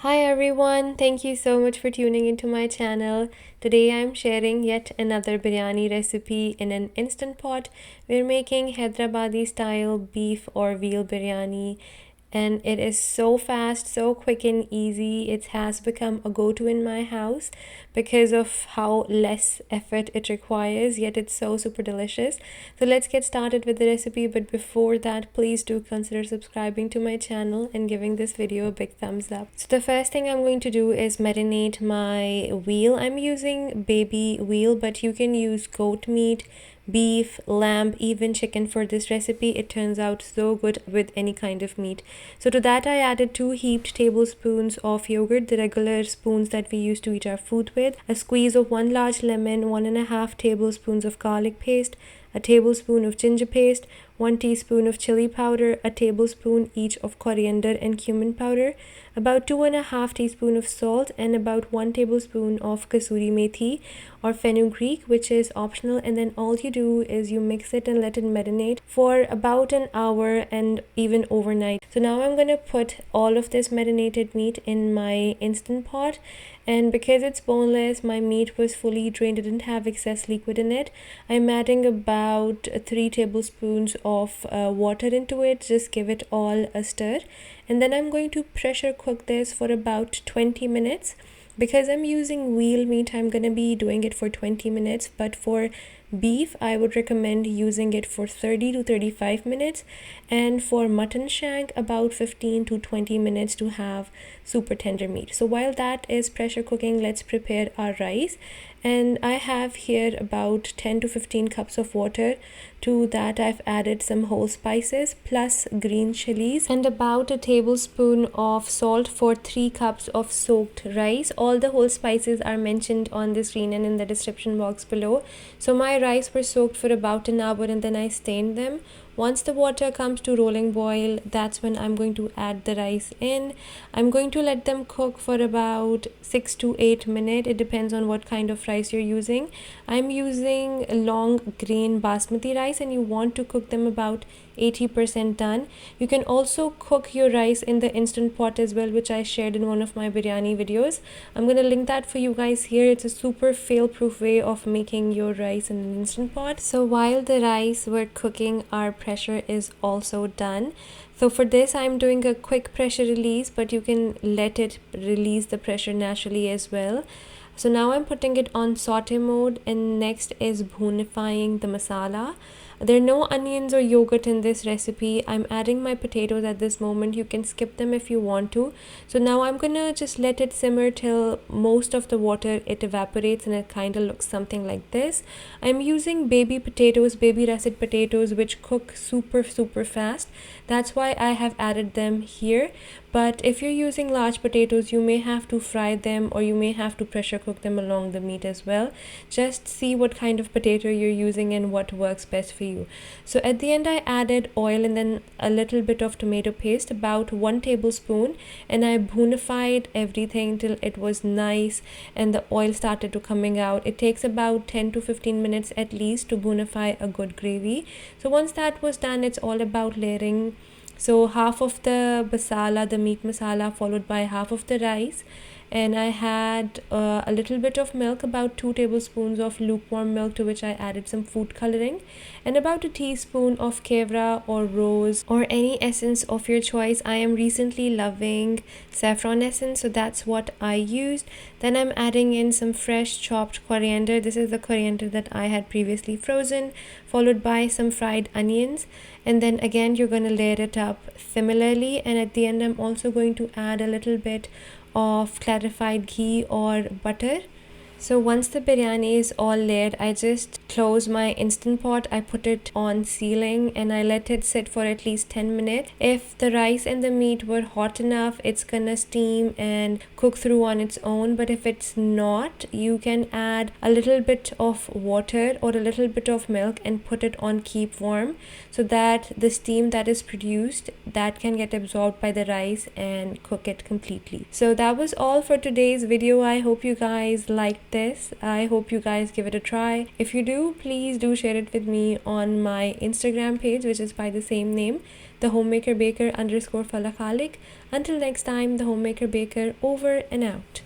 Hi everyone, thank you so much for tuning into my channel. Today I'm sharing yet another biryani recipe in an instant pot. We're making Hyderabadi style beef or veal biryani, and it is so fast, so quick and easy. It has become a go-to in my house because of how less effort it requires, yet it's so super delicious. So let's get started with the recipe, but before that, please do consider subscribing to my channel and giving this video a big thumbs up. So the first thing I'm going to do is marinate my veal. I'm using baby veal, but you can use goat meat, beef, lamb, even chicken for this recipe. It turns out so good with any kind of meat. So to that I added 2 heaped tablespoons of yogurt, the regular spoons that we used to eat our food with, a squeeze of 1 large lemon, 1.5 tablespoons of garlic paste, a tablespoon of ginger paste, 1 teaspoon of chili powder, a tablespoon each of coriander and cumin powder, about 2.5 teaspoons of salt, and about 1 tablespoon of kasuri meethi or fenugreek, which is optional. And then all you do is you mix it and let it marinate for about an hour and even overnight. So now I'm going to put all of this marinated meat in my instant pot, and because it's boneless, my meat was fully drained, it didn't have excess liquid in it. I'm adding about 3 tablespoons of water into it. Just give it all a stir, and then I'm going to pressure cook this for about 20 minutes. Because I'm using veal meat, I'm gonna be doing it for 20 minutes, but for beef I would recommend using it for 30 to 35 minutes, and for mutton shank about 15 to 20 minutes to have super tender meat. So while that is pressure cooking, let's prepare our rice. And I have here about 10 to 15 cups of water. To that I've added some whole spices plus green chilies and about a tablespoon of salt for 3 cups of soaked rice. All the whole spices are mentioned on the screen and in the description box below. So my rice were soaked for about an hour and then I stained them. Once the water comes to rolling boil, that's when I'm going to add the rice in. I'm going to let them cook for about 6 to 8 minutes. It depends on what kind of rice you're using. I'm using long grain basmati rice, and you want to cook them about 80% done. You can also cook your rice in the instant pot as well, which I shared in one of my biryani videos. I'm going to link that for you guys here. It's a super fail-proof way of making your rice in an instant pot. So while the rice were cooking, our pressure is also done. So for this I'm doing a quick pressure release, but you can let it release the pressure naturally as well. So now I'm putting it on saute mode, and next is bhunifying the masala. There are no onions or yogurt in this recipe. I'm adding my potatoes at this moment. You can skip them if you want to. So now I'm gonna just let it simmer till most of the water it evaporates and it kind of looks something like this. I'm using baby potatoes, baby russet potatoes, which cook super fast. That's why I have added them here. But if you're using large potatoes, you may have to fry them or you may have to pressure cook them along the meat as well. Just see what kind of potato you're using and what works best for you. So at the end I added oil and then a little bit of tomato paste, about 1 tablespoon, and I bhunified everything till it was nice and the oil started to coming out. It takes about 10 to 15 minutes at least to bhunify a good gravy. So once that was done, it's all about layering. So half of the masala, the meat masala, followed by half of the rice, and I had a little bit of milk, about 2 tablespoons of lukewarm milk, to which I added some food coloring, and about a teaspoon of Kehwra or rose or any essence of your choice. I am recently loving saffron essence, so that's what I used. Then I'm adding in some fresh chopped coriander. This is the coriander that I had previously frozen, followed by some fried onions, and then again you're going to layer it up similarly. And at the end I'm also going to add a little bit of clarified ghee or butter. So once the biryani is all layered, I just close my instant pot. I put it on sealing and I let it sit for at least 10 minutes. If the rice and the meat were hot enough, it's gonna steam and cook through on its own. But if it's not, you can add a little bit of water or a little bit of milk and put it on keep warm, so that the steam that is produced, that can get absorbed by the rice and cook it completely. So that was all for today's video. I hope you guys liked this. I hope you guys give it a try. If you do, please do share it with me on my Instagram page, which is by the same name, the homemaker baker _ Falafalik. Until next time, the homemaker baker over and out.